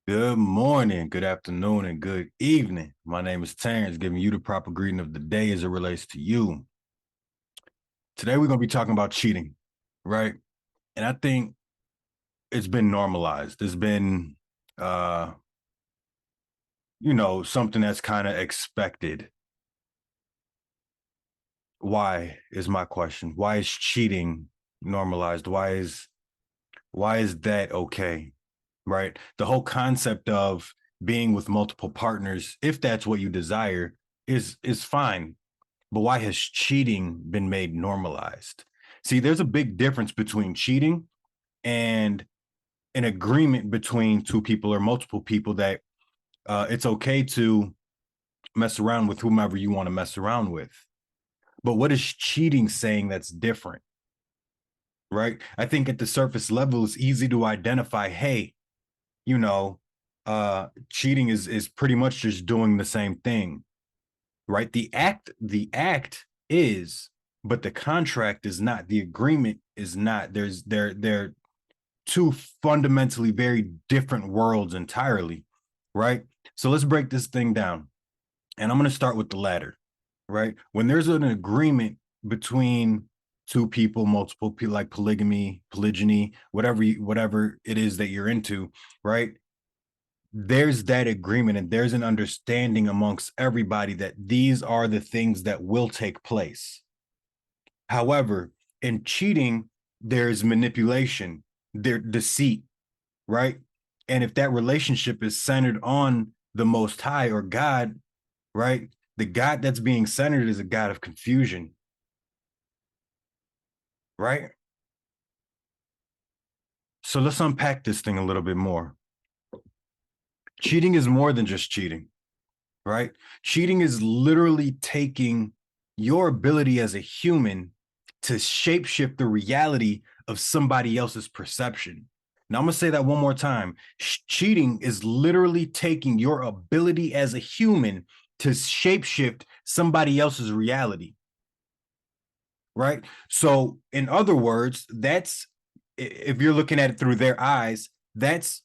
Good morning, good afternoon, and good evening. My name is Terrence, giving you the proper greeting of the day as it relates to you. Today, we're going to be talking about cheating, right? And I think it's been normalized. It's been, uh, something that's kind of expected. Why is my question? Why is cheating normalized? Why is that okay? Right? The whole concept of being with multiple partners, if that's what you desire, is fine. But why has cheating been made normalized? See, there's a big difference between cheating and an agreement between two people or multiple people that it's okay to mess around with whomever you want to mess around with. But what is cheating saying that's different? Right? I think at the surface level, it's easy to identify, hey, you know, cheating is pretty much just doing the same thing, right? The act is, but the contract is not. The agreement is not. They're two fundamentally very different worlds entirely, right? So let's break this thing down. And I'm going to start with the latter, right? When there's an agreement between two people, multiple people, like polygamy, polygyny, whatever it is that you're into, right? There's that agreement and there's an understanding amongst everybody that these are the things that will take place. However, in cheating, there's manipulation, there's deceit, right? And if that relationship is centered on the Most High or God, right? The God that's being centered is a God of confusion, right? So let's unpack this thing a little bit more. Cheating is more than just cheating, right? Cheating is literally taking your ability as a human to shapeshift the reality of somebody else's perception. Now, I'm going to say that one more time. Cheating is literally taking your ability as a human to shapeshift somebody else's reality, right? So, in other words, that's if you're looking at it through their eyes, that's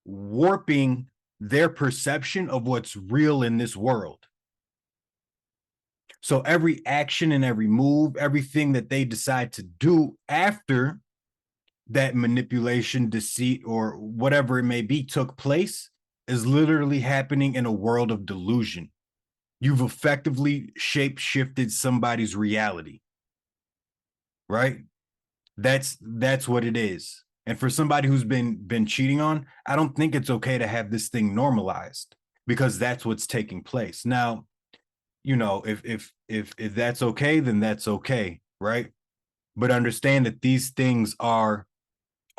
warping their perception of what's real in this world. So every action and every move, everything that they decide to do after that manipulation, deceit, or whatever it may be took place is literally happening in a world of delusion. You've effectively shape shifted somebody's reality, right? That's what it is. And for somebody who's been cheating on, I don't think it's okay to have this thing normalized because that's what's taking place. Now, if that's okay, then that's okay, right? But understand that these things are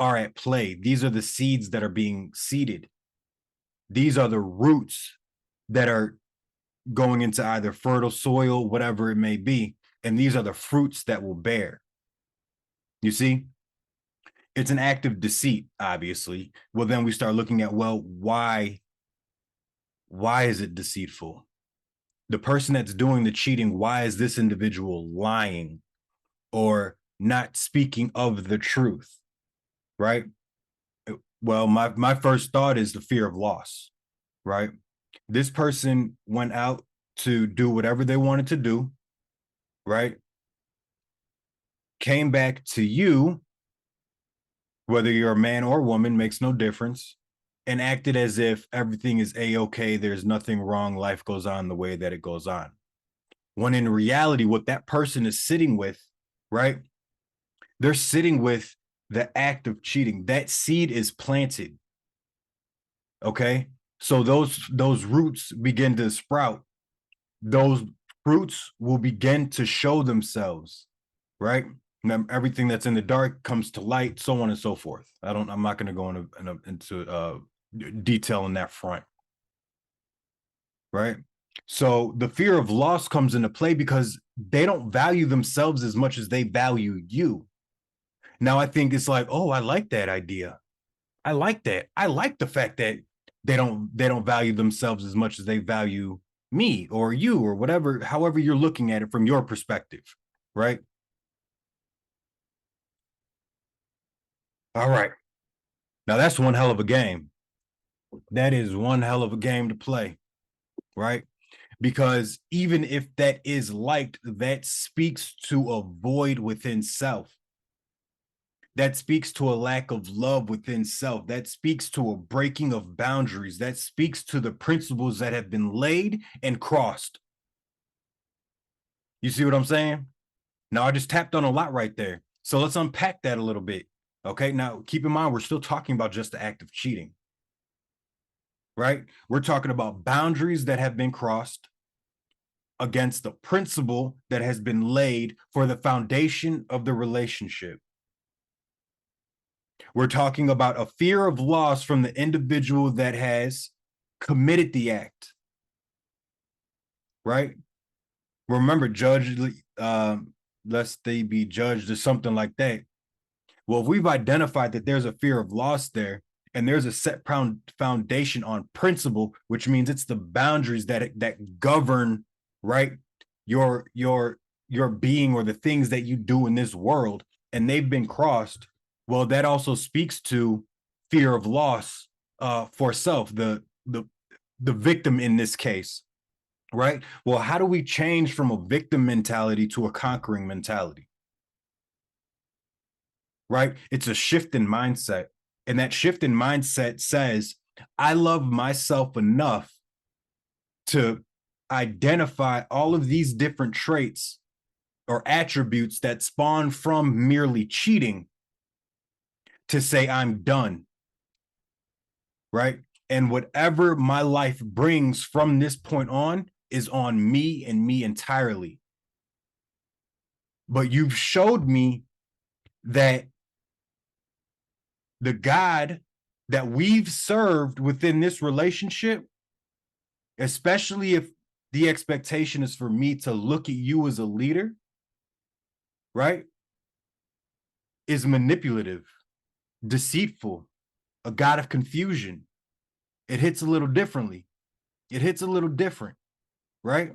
at play. These are the seeds that are being seeded. These are the roots that are going into either fertile soil, whatever it may be, and these are the fruits that will bear. You see, it's an act of deceit, obviously. Well, then we start looking at, well, why is it deceitful? The person that's doing the cheating, why is this individual lying or not speaking of the truth, right? Well, my first thought is the fear of loss, right? This person went out to do whatever they wanted to do, right? Came back to you, whether you're a man or woman, makes no difference, and acted as if everything is a-okay, there's nothing wrong, life goes on the way that it goes on. When in reality, what that person is sitting with, right? They're sitting with the act of cheating. That seed is planted. Okay. So those roots begin to sprout. Those fruits will begin to show themselves, right? Everything that's in the dark comes to light, so on and so forth. I'm not going to go into detail in that front, right? So the fear of loss comes into play because they don't value themselves as much as they value you. Now I think it's like, oh, I like that idea. I like that. I like the fact that they don't value themselves as much as they value me or you or whatever, however you're looking at it from your perspective, right? All right. Now that's one hell of a game. That is one hell of a game to play, right? Because even if that is liked, that speaks to a void within self. That speaks to a lack of love within self. That speaks to a breaking of boundaries. That speaks to the principles that have been laid and crossed. You see what I'm saying? Now, I just tapped on a lot right there. So let's unpack that a little bit. Okay. Now, keep in mind, we're still talking about just the act of cheating, right? We're talking about boundaries that have been crossed against the principle that has been laid for the foundation of the relationship. We're talking about a fear of loss from the individual that has committed the act, right? Remember, judge, lest they be judged or something like that. Well, if we've identified that there's a fear of loss there, and there's a set foundation on principle, which means it's the boundaries that govern, right, your being or the things that you do in this world, and they've been crossed. Well, that also speaks to fear of loss for self, the victim in this case, right? Well, how do we change from a victim mentality to a conquering mentality? Right? It's a shift in mindset. And that shift in mindset says, I love myself enough to identify all of these different traits or attributes that spawn from merely cheating to say, I'm done. Right? And whatever my life brings from this point on is on me and me entirely. But you've showed me that the God that we've served within this relationship, especially if the expectation is for me to look at you as a leader, right, is manipulative, deceitful, a God of confusion. It hits a little differently. It hits a little different, right?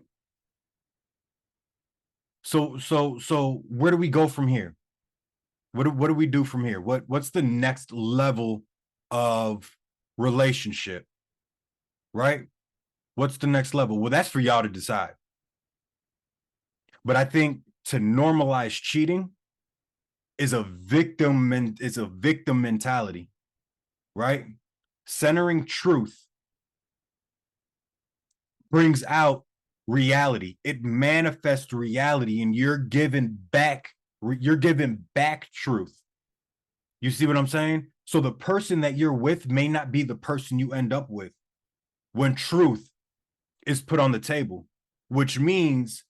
So where do we go from here? What do we do from here? What's the next level of relationship, right? What's the next level? Well, that's for y'all to decide. But I think to normalize cheating is a victim mentality, right? Centering truth brings out reality. It manifests reality, and you're given back truth. You see what I'm saying? So the person that you're with may not be the person you end up with when truth is put on the table, which means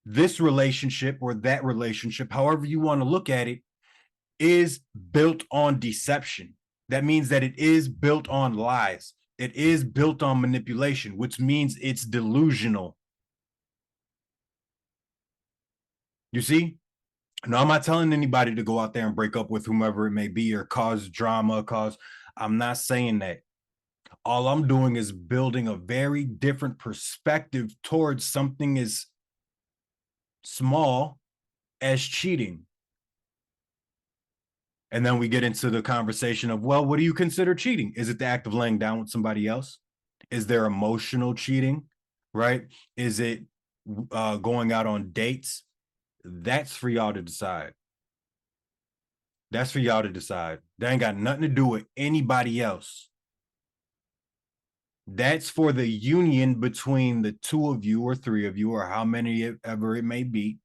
this relationship or that relationship, however you want to look at it, is built on deception. That means that it is built on lies. It is built on manipulation, which means it's delusional. You see? Now, I'm not telling anybody to go out there and break up with whomever it may be or cause drama, I'm not saying that. All I'm doing is building a very different perspective towards something as small as cheating. And then we get into the conversation of, well, what do you consider cheating? Is it the act of laying down with somebody else? Is there emotional cheating, right? Is it going out on dates? That's for y'all to decide. That's for y'all to decide. That ain't got nothing to do with anybody else. That's for the union between the two of you or three of you or how many ever it may be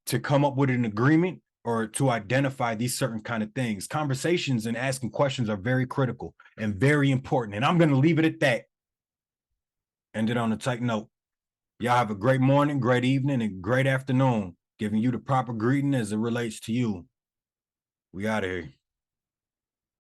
to come up with an agreement or to identify these certain kind of things. Conversations and asking questions are very critical and very important. And I'm going to leave it at that. End it on a tight note. Y'all have a great morning, great evening, and great afternoon. Giving you the proper greeting as it relates to you. We out of here.